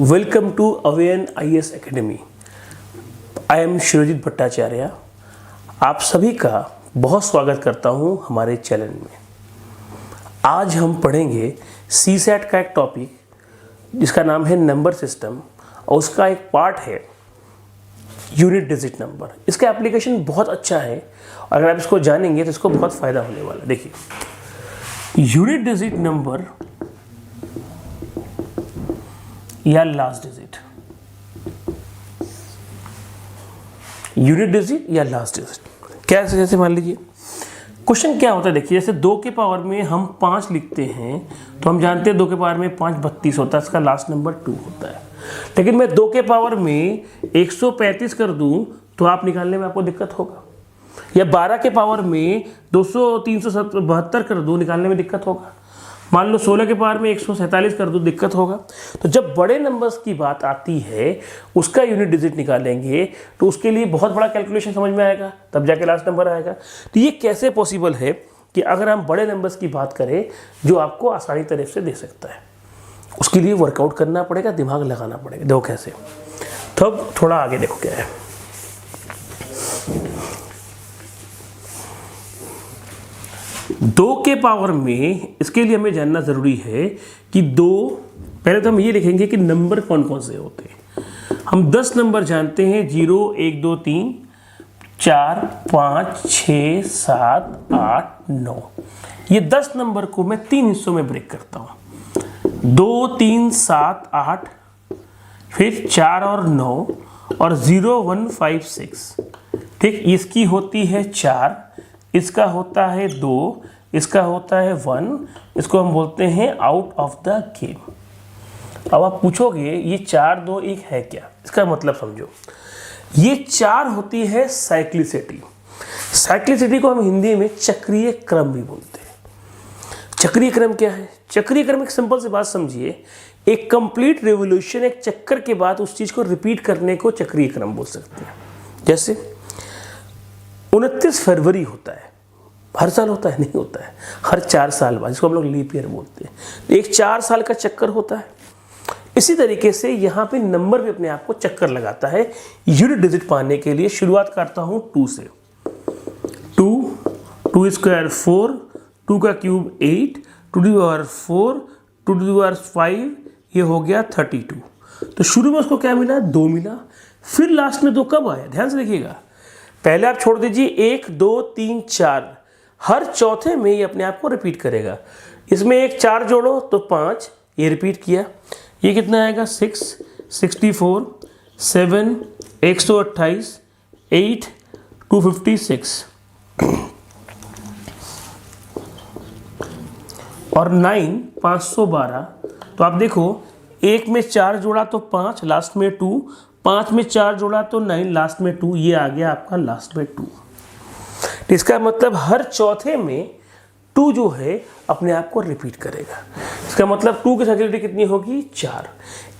Welcome to अवेयन IAS academy. I am Shirojit Bhattacharya. आप सभी का बहुत स्वागत करता हूं हमारे चैनल में। आज हम पढ़ेंगे CSAT का एक टॉपिक जिसका नाम है नंबर सिस्टम, और उसका एक पार्ट है यूनिट डिजिट नंबर। इसका एप्लीकेशन बहुत अच्छा है, और अगर आप इसको जानेंगे तो इसको बहुत फ़ायदा होने वाला है। देखिए, यूनिट डिजिट नंबर या लास्ट डिजिट, यूनिट डिजिट या लास्ट डिजिट कैसे, जैसे मान लीजिए क्वेश्चन क्या होता है। देखिए, जैसे 2 के पावर में हम 5 लिखते हैं तो हम जानते हैं 2 के पावर में 5 32 होता है, इसका लास्ट नंबर 2 होता है। लेकिन मैं 2 के पावर में 135 कर दूं तो आप निकालने में आपको दिक्कत होगा, या 12 के पावर में 372 कर दूं, निकालने में दिक्कत होगा। मान लो 16 के पावर में 147 कर दो, दिक्कत होगा। तो जब बड़े नंबर्स की बात आती है, उसका यूनिट डिजिट निकालेंगे तो उसके लिए बहुत बड़ा कैलकुलेशन समझ में आएगा, तब जाके लास्ट नंबर आएगा। तो ये कैसे पॉसिबल है कि अगर हम बड़े नंबर्स की बात करें जो आपको आसानी तरह से दे सकता है, उसके लिए वर्कआउट करना पड़ेगा, दिमाग लगाना पड़ेगा। देखो कैसे, तब थोड़ा आगे देखो क्या है। दो के पावर में, इसके लिए हमें जानना जरूरी है कि 2, पहले तो हम ये लिखेंगे कि नंबर कौन कौन से होते हैं। हम 10 नंबर जानते हैं, 0 1 2 3 4 5 6 7 8 9। ये 10 नंबर को मैं 3 हिस्सों में ब्रेक करता हूं, 2 3 7 8, फिर 4 और 9, और 0 1 5 6। ठीक, इसकी होती है 4, इसका होता है 2, इसका होता है 1, इसको हम बोलते हैं आउट ऑफ द गेम। अब आप पूछोगे ये 4 2 1 है क्या, इसका मतलब समझो। ये 4 होती है साइक्लिसिटी। साइक्लिसिटी को हम हिंदी में चक्रीय क्रम भी बोलते हैं। चक्रीय क्रम क्या है? चक्रीय क्रम एक सिंपल सी बात समझिए, एक कंप्लीट रिवोल्यूशन, एक चक्कर के बाद उस चीज को रिपीट करने को चक्रीय क्रम बोल सकते हैं। जैसे 29 फरवरी होता है, हर साल होता है? नहीं होता है, हर 4 साल बाद, जिसको हम लोग लीप ईयर बोलते हैं। एक 4 साल का चक्कर होता है। इसी तरीके से यहाँ पे नंबर भी अपने आप को चक्कर लगाता है। यूनिट डिजिट पाने के लिए शुरुआत करता हूँ 2 से। 2 स्क्वायर 4, 2 का cube 8, 2 to power 4, 2 to power 5, ये हो गया 32। तो शुरू में उसको क्या मिला? 2 मिला। फिर लास्ट में 2 कब आया? ध्यान से देखिएगा, पहले आप छोड़ दीजिए 1 2 3 4, हर चौथे में ये अपने आप को रिपीट करेगा। इसमें एक 4 जोड़ो तो 5, ये रिपीट किया। ये कितना आएगा? 6 64 7 128 8 256 और 9 512। तो आप देखो, 1 में 4 जोड़ा तो 5, लास्ट में 2, 5 में 4 जोड़ा तो 9, लास्ट में 2, ये आ गया आपका लास्ट में 2। इसका मतलब हर चौथे में 2 जो है अपने आप को रिपीट करेगा। इसका मतलब 2 की साइक्लिसिटी कितनी होगी? 4।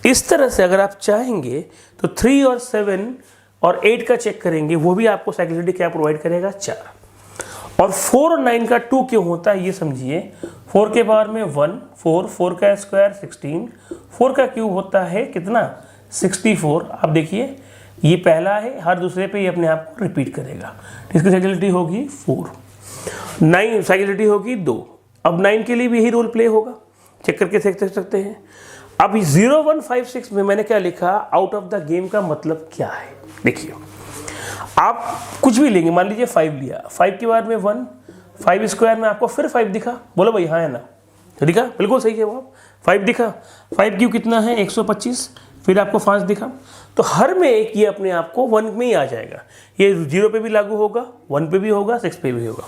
इस तरह से अगर आप चाहेंगे तो 3 और 7 और 8 का चेक करेंगे, वो भी आपको साइक्लिसिटी क्या प्रोवाइड करेगा? 4। और 4 और 9 का 2 क्यों होता है ये समझिए। 4 के पावर में 1, 4, 4 का स्क्वायर 16, 4 का क्यूब होता है कितना? 64। आप देखिए, ये पहला है, हर दूसरे पे ये अपने आप को रिपीट करेगा। इसकी साइक्लिसिटी होगी 4। 9 साइक्लिसिटी होगी 2। अब 9 के लिए भी यही रोल प्ले होगा, चेक करके देख सकते हैं। अब 0 1 5 6 में मैंने क्या लिखा? आउट ऑफ द गेम का मतलब क्या है? देखिए, आप कुछ भी लेंगे, मान लीजिए 5 लिया, 5 के बाद में 1, 5 स्क्वायर में आपको फिर 5 दिखा, बोलो भाई हाँ है ना? दिखा, बिल्कुल सही है। वो 5 दिखा, 5 क्यों कितना है? 125, फिर आपको 5 दिखा। तो हर में एक ये अपने आप को 1 में ही आ जाएगा। ये 0 पे भी लागू होगा, 1 पे भी होगा, 6 पे भी होगा।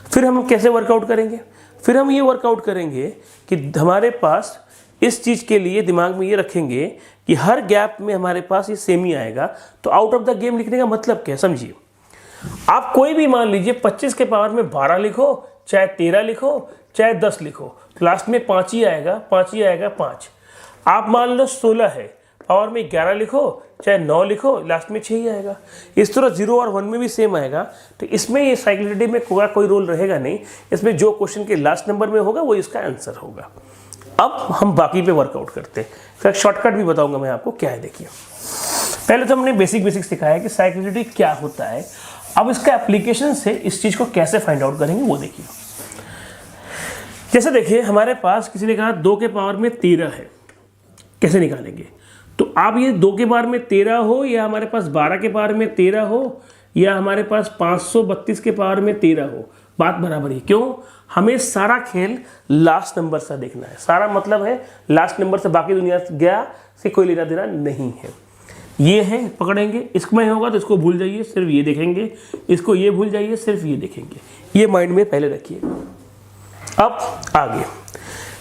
फिर हम कैसे वर्कआउट करेंगे? फिर हम ये वर्कआउट करेंगे कि हमारे पास इस चीज़ के लिए दिमाग में ये रखेंगे कि हर गैप में हमारे पास ये सेम ही आएगा। तो आउट ऑफ द गेम लिखने का मतलब क्या है समझिए। आप कोई भी मान लीजिए 25 के पावर में 12 लिखो, चाहे 13 लिखो, चाहे 10 लिखो, लास्ट में 5 ही आएगा, 5 ही आएगा, 5। आप मान लो 16 है, पावर में 11 लिखो चाहे 9 लिखो, लास्ट में 6 ही आएगा। इस तरह 0 और 1 में भी सेम आएगा। तो इसमें ये साइक्लिसिटी में कोई रोल रहेगा नहीं, इसमें जो क्वेश्चन के लास्ट नंबर में होगा वो इसका आंसर होगा। अब हम बाकी पे वर्कआउट करते हैं, फिर शॉर्टकट भी बताऊंगा मैं आपको क्या है। देखिए पहले तो हमने बेसिक सिखाया है कि साइक्लिसिटी क्या होता है। अब इसका एप्लीकेशन से इस चीज़ को कैसे फाइंड आउट करेंगे वो देखिए। जैसे देखिए हमारे पास किसी ने कहा 2 के पावर में 13 है, कैसे निकालेंगे? तो आप ये 2 के पावर में 13 हो या हमारे पास 12 के पावर में 13 हो या हमारे पास 532 के पावर में 13 हो, बात बराबर ही। क्यों? हमें सारा खेल लास्ट नंबर से देखना है। सारा मतलब है लास्ट नंबर से, बाकी दुनिया गया से कोई लेना देना नहीं है। ये है पकड़ेंगे, इसमें होगा तो इसको भूल जाइए, सिर्फ ये देखेंगे, इसको ये भूल जाइए, सिर्फ ये देखेंगे। ये माइंड में पहले रखिए। अब आगे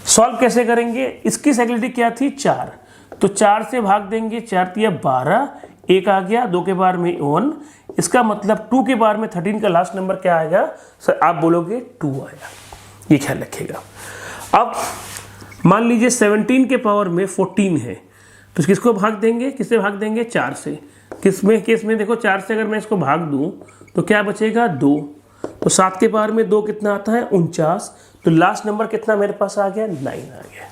सॉल्व कैसे करेंगे? इसकी साइक्लिसिटी क्या थी? 4, तो 4 से भाग देंगे, 4 तिया 12, 1 आ गया, 2 के पावर में 1, इसका मतलब 2 के पावर में 13 का लास्ट नंबर क्या आएगा? सर आप बोलोगे 2 आएगा, ये ख्याल रखिएगा। अब मान लीजिए 17 के पावर में 14 है, तो किसको भाग देंगे? किससे भाग देंगे? 4 से। किसमें केस में देखो 4 से अगर मैं इसको भाग दूं तो क्या बचेगा? 2। तो 7 के पावर में 2 कितना आता है? 49। तो लास्ट नंबर कितना मेरे पास आ गया? 9 आ गया।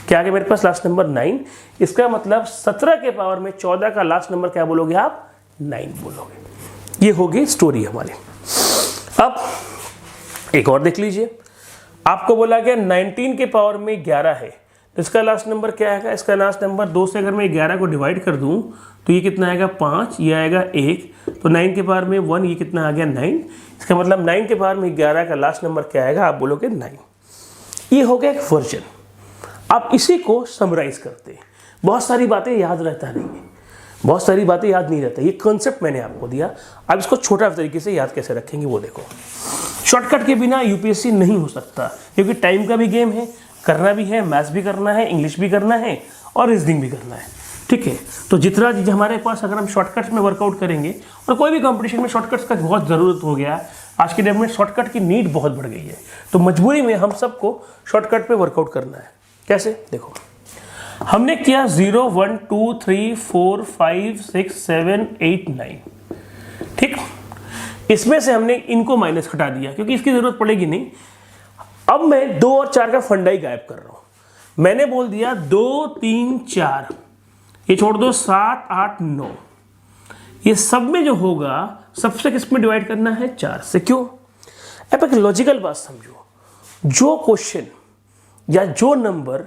क्या आ गया मेरे पास? Last number 9। इसका मतलब 17 के पावर में 14 का लास्ट नंबर क्या बोलोगे आप? 9 बोलोगे। ये होगी स्टोरी हमारी। अब एक और देख लीजिए, आपको बोला गया 19 के पावर में 11 है, तो इसका लास्ट नंबर क्या आएगा? इसका लास्ट नंबर 2 से अगर मैं 11 को डिवाइड कर दूं तो ये कितना आएगा? 5, ये आएगा 1, तो 9 के पावर में 1, ये कितना आ गया? 9। इसका मतलब 9 के पावर में 11 का लास्ट नंबर क्या आएगा? आप बोलोगे 9। ये हो गया एक वर्जन। आप इसी को समराइज करते हैं। बहुत सारी बातें याद रहता नहीं है, बहुत सारी बातें याद नहीं रहता। ये कॉन्सेप्ट मैंने आपको दिया, आप इसको छोटा तरीके से याद कैसे रखेंगे वो देखो। शॉर्टकट के बिना यूपीएससी नहीं हो सकता, क्योंकि टाइम का भी गेम है, करना भी है, मैथ्स भी करना है, इंग्लिश भी करना है और रीजनिंग भी करना है। ठीक है, तो जितना हमारे पास अगर हम शॉर्टकट्स में वर्कआउट करेंगे, और कोई भी कंपटीशन में शॉर्टकट्स का बहुत ज़रूरत हो गया, आज के डेट में शॉर्टकट की नीड बहुत बढ़ गई है, तो मजबूरी में हम सबको शॉर्टकट पे वर्कआउट करना है। कैसे? देखो हमने किया 0 1 2 3 4 5 6 7 8 9, ठीक। इसमें से हमने इनको माइनस हटा दिया क्योंकि इसकी जरूरत पड़ेगी नहीं। अब मैं 2 और 4 का फंडा ही गायब कर रहा हूं। मैंने बोल दिया 2 3 4, ये छोड़ दो 7 8 9, ये सब में जो होगा सबसे किस में डिवाइड करना है? 4 से। क्यों? अब एक लॉजिकल बात समझो, जो क्वेश्चन या जो नंबर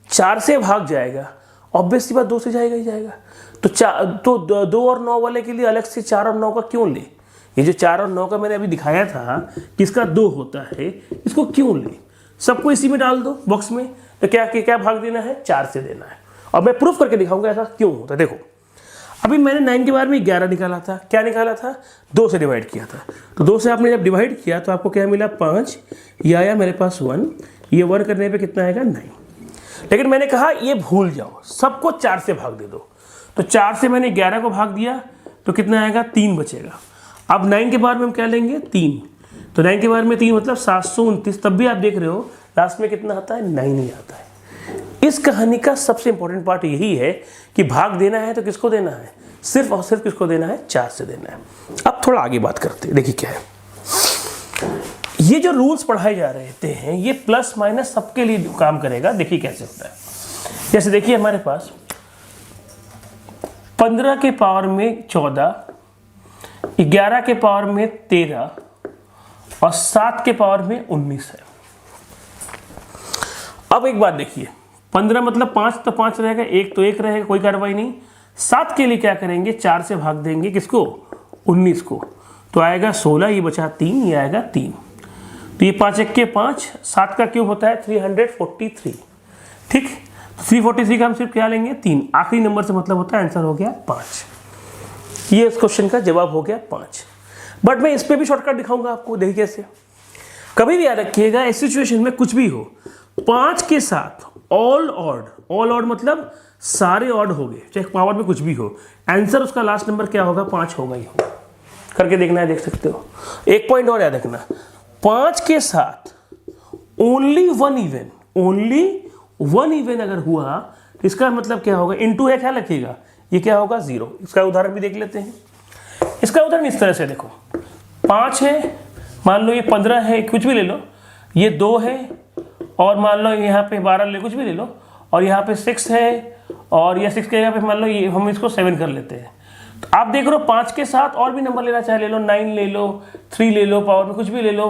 4 से भाग जाएगा ऑब्वियसली बात 2 से जाएगा ही जाएगा। तो 2 और 9 वाले के लिए अलग से 4 और 9 का क्यों ले? ये जो 4 और 9 का मैंने अभी दिखाया था कि इसका 2 होता है, इसको क्यों ले? सबको इसी में डाल दो बॉक्स में। तो क्या भाग देना है? 4 से देना है। और मैं प्रूफ करके दिखाऊंगा ऐसा क्यों होता है। देखो अभी मैंने 9 के बारे में 11 निकाला था। क्या निकाला था? 2 से डिवाइड किया था। तो 2 से आपने जब डिवाइड किया तो आपको क्या मिला? 5। ये आया मेरे पास 1, ये 1 करने पे कितना आएगा? 9। लेकिन मैंने कहा ये भूल जाओ, सबको 4 से भाग दे दो। तो 4 से मैंने 11 को भाग दिया तो कितना आएगा? 3 बचेगा। अब 9 के बारे में हम क्या लेंगे? 3। तो 9 के बारे में 3 मतलब 729। तब भी आप देख रहे हो लास्ट में कितना आता है? 9 ही आता है। इस कहानी का सबसे इंपॉर्टेंट पार्ट यही है कि भाग देना है तो किसको देना है? सिर्फ और सिर्फ किसको देना है? 4 से देना है। अब थोड़ा आगे बात करते हैं। देखिए क्या है, ये जो रूल्स पढ़ाए जा रहे हैं ये प्लस माइनस सबके लिए काम करेगा। देखिए कैसे होता है। जैसे देखिए हमारे पास 15 के पावर में 14, 11 के पावर में 13 और 7 के पावर में 19 है। अब एक बात देखिए, 15 मतलब 5 तो 5 रहेगा, 1 तो 1 रहेगा, कोई कार्रवाई नहीं। 7 के लिए क्या करेंगे? 4 से भाग देंगे किसको? 19 को। तो आएगा 16, ये बचा 3, ये आएगा 3। तो ये 5 1 के 5, 7 का क्यूब होता है 343, ठीक। 343 का हम सिर्फ क्या लेंगे? 3। आखिरी नंबर से मतलब होता है आंसर हो गया 5। ये इस क्वेश्चन का जवाब हो गया 5। बट मैं इस पर भी शॉर्टकट दिखाऊंगा आपको। देखिए कैसे। कभी भी याद रखिएगा इस सिचुएशन में कुछ भी हो, 5 के साथ ऑल ऑड मतलब सारे ऑड हो गए, चाहे पावर में कुछ भी हो, आंसर उसका लास्ट नंबर क्या होगा? 5 होगा ही होगा। करके देखना है, देख सकते हो। एक पॉइंट और याद रखना, 5 के साथ ओनली वन इवन अगर हुआ तो इसका मतलब क्या होगा, इनटू है, ख्याल रखिएगा, ये क्या होगा 0। इसका उदाहरण भी देख लेते हैं। इसका उदाहरण इस तरह से देखो, 5 है, मान लो ये 15 है, कुछ भी ले लो, ये 2 है, और मान लो यहाँ पे 12 ले, कुछ भी ले लो, और यहाँ पे 6 है, और ये 6 के यहाँ पे मान लो ये हम इसको 7 कर लेते हैं। तो आप देख रहे हो 5 के साथ और भी नंबर लेना चाहे ले लो, 9 ले लो, 3 ले लो, पावर में कुछ भी ले लो,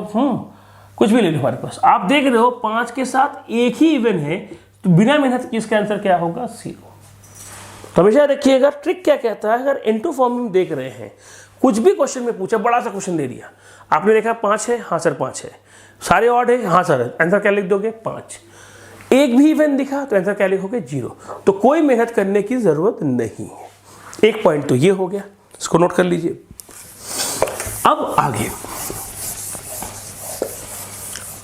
कुछ भी ले लो हमारे पास। आप देख रहे हो 5 के साथ एक ही इवन है, तो बिना मेहनत की इसका आंसर क्या होगा 0। तो हमेशा देखिएगा ट्रिक क्या कहता है, अगर इनटू फॉर्म में देख रहे हैं, कुछ भी क्वेश्चन में पूछा, बड़ा सा क्वेश्चन दे दिया, आपने देखा 5 है, हाँ सर 5 है, सारे ऑड है, हाँ सर, आंसर क्या लिख दोगे 5। एक भी इवन दिखा तो आंसर क्या लिखोगे 0। तो कोई मेहनत करने की जरूरत नहीं है। एक पॉइंट तो ये हो गया, इसको नोट कर लीजिए। अब आगे,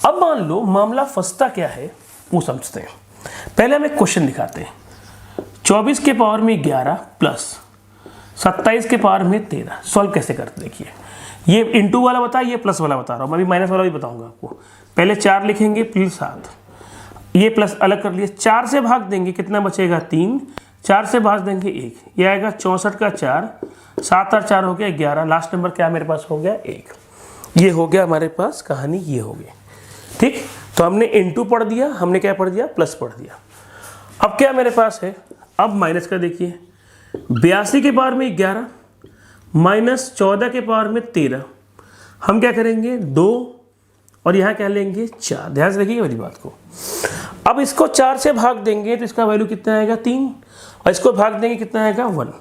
अब मान लो मामला फंसता क्या है वो समझते हैं। पहले हम एक क्वेश्चन दिखाते हैं। 24 के पावर में 11 प्लस 27 के पावर में 13 सॉल्व कैसे करते देखिए। ये इंटू वाला बता, ये प्लस वाला बता रहा हूँ, मैं भी माइनस वाला भी बताऊंगा आपको। पहले 4 लिखेंगे फिर 7, ये प्लस अलग कर लिए, 4 से भाग देंगे कितना बचेगा 3, 4 से भाग देंगे 1, ये आएगा 64 का 4, 7 और 4 हो गया 11, लास्ट नंबर क्या मेरे पास हो गया 1। ये हो गया हमारे पास कहानी, ये हो गई ठीक। तो हमने इंटू पढ़ दिया, हमने क्या पढ़ दिया प्लस पढ़ दिया। अब क्या मेरे पास है, अब माइनस का देखिए, 82 के पावर में 11 माइनस 14 के पावर में 13, हम क्या करेंगे 2 और यहाँ क्या लेंगे 4, ध्यान से रखिए मेरी बात को। अब इसको 4 से भाग देंगे तो इसका वैल्यू कितना आएगा 3, और इसको भाग देंगे कितना आएगा 1,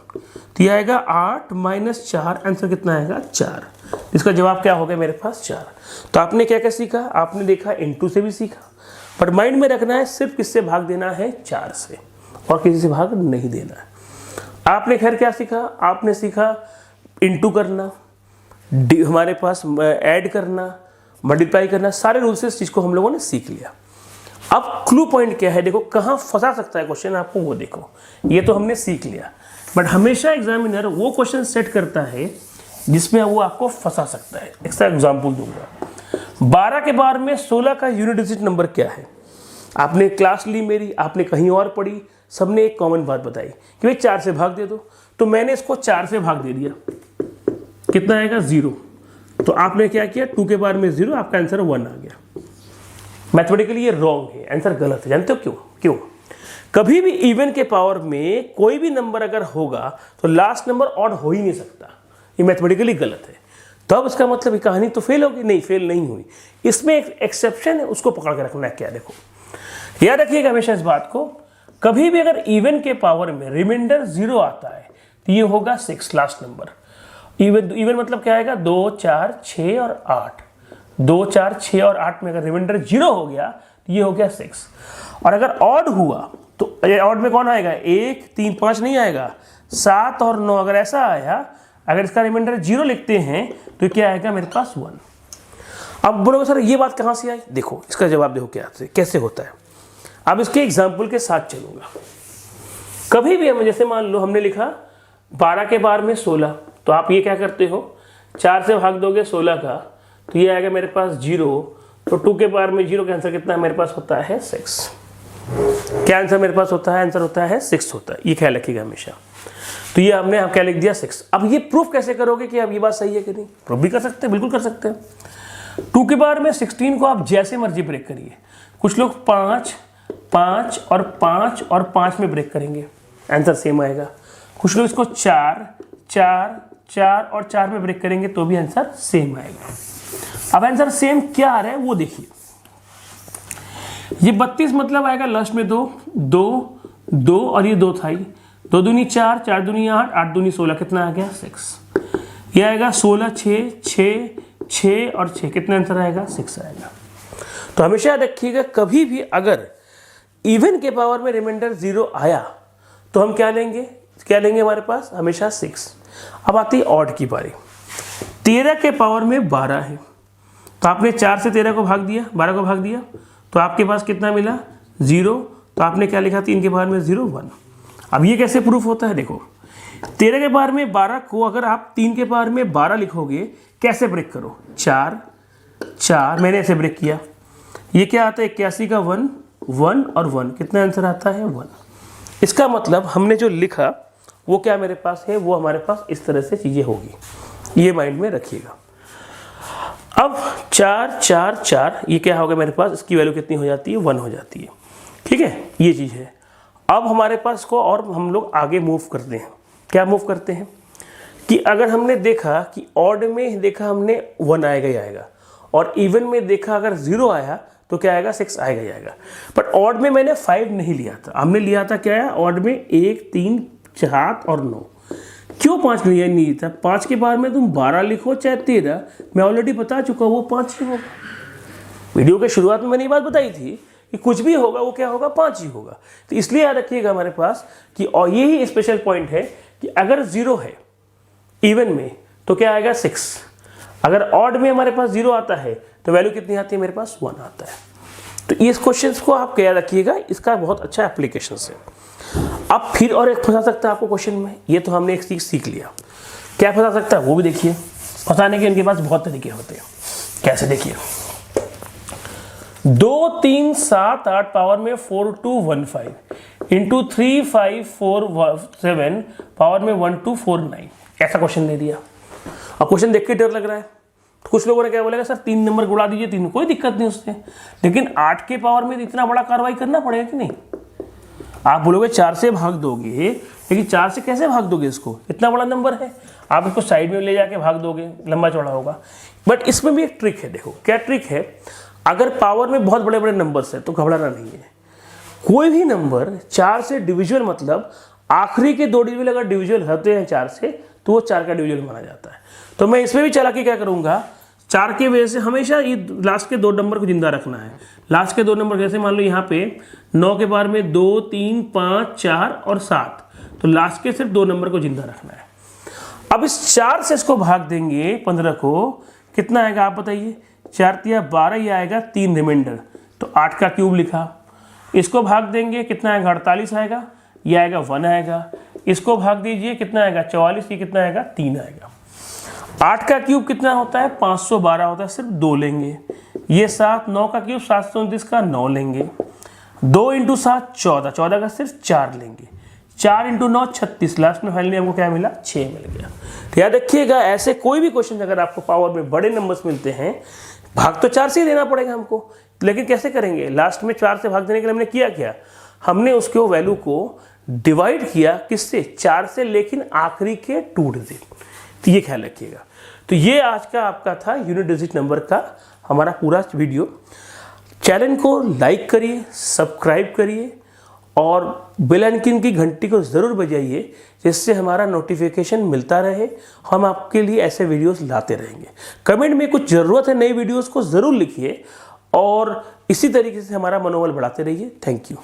तो ये आएगा 8 माइनस 4, आंसर कितना आएगा 4। इसका जवाब क्या हो गया मेरे पास 4। तो आपने क्या क्या सीखा, आपने देखा इंटू से भी सीखा, पर माइंड में रखना है सिर्फ किससे भाग देना है 4 से, और किसी से भाग नहीं देना है। आपने खैर क्या सीखा, आपने सीखा इंटू करना, हमारे पास ऐड करना, मल्टीप्लाई करना, सारे रूल्स इस चीज़ को हम लोगों ने सीख लिया। अब क्लू पॉइंट क्या है, देखो कहाँ फंसा सकता है क्वेश्चन आपको, वो देखो। ये तो हमने सीख लिया, बट हमेशा एग्जामिनर वो क्वेश्चन सेट करता है जिसमें वो आपको फंसा सकता है। इसका एग्जाम्पल दूंगा, 12 के पावर में 16 का यूनिट डिजिट नंबर क्या है। आपने क्लास ली मेरी, आपने कहीं और पढ़ी, सबने एक कॉमन बात बताई कि भाई 4 से भाग दे दो, तो मैंने इसको 4 से भाग दे दिया, कितना आएगा 0। तो आपने क्या किया 2 के पावर में 0, आपका आंसर 1 आ गया। मैथमेटिकली ये रॉन्ग है, आंसर गलत है। जानते हो क्यों? कभी भी इवन के पावर में कोई भी नंबर अगर होगा तो लास्ट नंबर ऑड हो ही नहीं सकता, ये मैथमेटिकली गलत है। तो अब इसका मतलब ये कहानी तो फेल होगी, नहीं फेल नहीं हुई, इसमें एक एक्सेप्शन है, उसको पकड़ के रखना है। क्या देखो, याद रखिएगा हमेशा इस बात को, कभी भी अगर इवन के पावर में रिमाइंडर 0 आता है तो ये होगा 6 लास्ट नंबर। इवन मतलब क्या आएगा 2, 4, 6 और 8, 2, 4, 6 और 8 में अगर रिमाइंडर 0 हो गया तो ये हो गया 6। और अगर ऑड हुआ तो ऑड में कौन आएगा 1, 3, 5 नहीं आएगा, 7 और 9। अगर ऐसा आया, अगर इसका रिमाइंडर 0 लिखते हैं तो क्या आएगा मेरे पास 1। अब बोलोगे सर ये बात कहाँ से आई, देखो इसका जवाब देखो कैसे होता है। अब इसके एग्जाम्पल के साथ चलूंगा। कभी भी हम जैसे मान लो हमने लिखा 12 के पावर में 16, तो आप ये क्या करते हो 4 से भाग दोगे 16 का, तो ये आएगा मेरे पास 0। तो 2 के पावर में 0 का आंसर कितना है मेरे पास होता है 6। क्या आंसर मेरे पास होता है, आंसर होता है 6 होता है। ये ख्याल रखिएगा हमेशा। तो ये हमने क्या लिख दिया 6। अब ये प्रूफ कैसे करोगे कि अब ये बात सही है कि नहीं, प्रूफ भी कर सकते हैं, बिल्कुल कर सकते हैं। 2 के पावर में 16 को आप जैसे मर्जी ब्रेक करिए। कुछ लोग 5, 5 और 5 और 5 में ब्रेक करेंगे, आंसर सेम आएगा। कुछ लोग इसको 4, 4, 4 और 4 में ब्रेक करेंगे तो भी आंसर सेम आएगा। अब आंसर सेम क्या आ रहा है वो देखिए। ये 32 मतलब आएगा लास्ट में 2, 2, 2 और ये 2 था, 2 दूनी 4, 4 दूनी 8, 8 दूनी 16, कितना आ गया 6। ये आएगा 16, 6, 6, 6 और 6, कितना आंसर आएगा 6 आएगा। तो हमेशा याद रखिएगा कभी भी अगर इवन के पावर में रिमाइंडर 0 आया तो हम क्या लेंगे हमारे पास हमेशा 6। अब आती है ऑड की बारी। 13 के पावर में 12 है, तो आपने 4 से 13 को भाग दिया, 12 को भाग दिया, तो आपके पास कितना मिला 0। तो आपने क्या लिखा 3 के पावर में 0, 1। अब ये कैसे प्रूफ होता है, देखो 13 के पावर में 12 को अगर आप 3 के पावर में 12 लिखोगे कैसे ब्रेक करो, 4, 4 मैंने ऐसे ब्रेक किया, ये क्या आता है 81 का 1, 1 और 1, कितना आंसर आता है 1। इसका मतलब हमने जो लिखा वो क्या मेरे पास है, वो हमारे पास इस तरह से चीज़ें होगी, ये माइंड में रखिएगा। अब 4 4 4 ये क्या होगा मेरे पास, इसकी वैल्यू कितनी हो जाती है, 1 हो जाती है। ठीक है, ये चीज़ है। अब हमारे पास को और हम लोग आगे मूव करते हैं। क्या मूव करते हैं कि अगर हमने देखा कि ऑड में देखा हमने 1 आएगा ही आएगा, और इवन में देखा अगर 0 आया तो क्या आएगा, 6 आएगा ही आएगा। बट ऑड में मैंने 5 नहीं लिया था, हमने लिया था क्या है, ऑड में 1 3 7 और 9। क्यों 5 लिया नहीं था, 5 के बाद में तुम 12 लिखो चाहे 13, मैं ऑलरेडी बता चुका वो 5 ही होगा। वीडियो के शुरुआत में मैंने ये बात बताई थी कि कुछ भी होगा वो क्या होगा, 5 ही होगा। तो इसलिए याद रखिएगा हमारे पास कि, और यही स्पेशल पॉइंट है कि अगर 0 है इवन में तो क्या आएगा, 6। अगर ऑड में हमारे पास 0 आता है तो वैल्यू कितनी आती है, मेरे पास 1 आता है। तो इस क्वेश्चन को आप याद रखिएगा, इसका बहुत अच्छा एप्लीकेशन है। अब फिर और एक फंसा सकता है आपको क्वेश्चन में, ये तो हमने एक चीज सीख लिया, क्या फंसा सकता है वो भी देखिए। फंसाने के इनके पास बहुत तरीके होते हैं। कैसे, देखिए 2 3 7 8 पावर में 4 2 1 5 इंटू 3 5 4 7 पावर में 1 2 4 9, ऐसा क्वेश्चन दे दिया। अब क्वेश्चन देख के डर लग रहा है, तो कुछ लोगों ने क्या बोलेगा, सर 3 नंबर गुणा दीजिए, 3, कोई दिक्कत नहीं उससे, लेकिन 8 के पावर में इतना बड़ा कार्रवाई करना पड़ेगा कि नहीं। आप बोलोगे 4 से भाग दोगे, लेकिन 4 से कैसे भाग दोगे इसको, इतना बड़ा नंबर है, आप इसको साइड में ले जाके भाग दोगे, लंबा चौड़ा होगा। बट इसमें भी एक ट्रिक है, देखो क्या ट्रिक है। अगर पावर में बहुत बड़े बड़े नंबर्स है तो घबराना नहीं है। कोई भी नंबर 4 से डिविजुअल, मतलब आखिरी के 2 डिविजल अगर डिविजुअल होते हैं 4 से, तो वो 4 का डिविजुअल माना जाता है। तो मैं इसमें भी चालाकी क्या करूंगा, 4 के वजह से हमेशा ये लास्ट के 2 नंबर को जिंदा रखना है। लास्ट के 2 नंबर जैसे मान लो यहाँ पे 9 के बार में 2 3 5 4 और 7, तो लास्ट के सिर्फ 2 नंबर को जिंदा रखना है। अब इस 4 से इसको भाग देंगे 15 को, कितना आएगा आप बताइए, 4 तिया 12 ही आएगा, 3 रिमाइंडर, तो 8 का क्यूब लिखा। इसको भाग देंगे कितना आएगा, 48 आएगा, ये आएगा 1 आएगा। इसको भाग दीजिए कितना आएगा, 44, ये कितना आएगा, 3 आएगा। 8 का क्यूब कितना होता है, 512 होता है, सिर्फ 2 लेंगे। ये 7, 9 का क्यूब 729 का 9 लेंगे। 2 इंटू 7 14, 14 का सिर्फ 4 लेंगे। 4 इंटू 9 36, लास्ट में फाइनली हमको क्या मिला, 6 मिल गया। तो याद रखिएगा, ऐसे कोई भी क्वेश्चन अगर आपको पावर में बड़े नंबर्स मिलते हैं, भाग तो 4 से ही देना पड़ेगा हमको, लेकिन कैसे करेंगे, लास्ट में 4 से भाग देने के लिए हमने किया क्या, हमने उसको वैल्यू को डिवाइड किया किससे, 4 से, लेकिन आखिरी के 2 डिजिट। तो ये ख्याल रखिएगा। तो ये आज का आपका था यूनिट डिजिट नंबर का हमारा पूरा वीडियो। चैनल को लाइक करिए, सब्सक्राइब करिए और बेल आइकन की घंटी को ज़रूर बजाइए, जिससे हमारा नोटिफिकेशन मिलता रहे। हम आपके लिए ऐसे वीडियोस लाते रहेंगे। कमेंट में कुछ ज़रूरत है नई वीडियोस को ज़रूर लिखिए और इसी तरीके से हमारा मनोबल बढ़ाते रहिए। Thank you.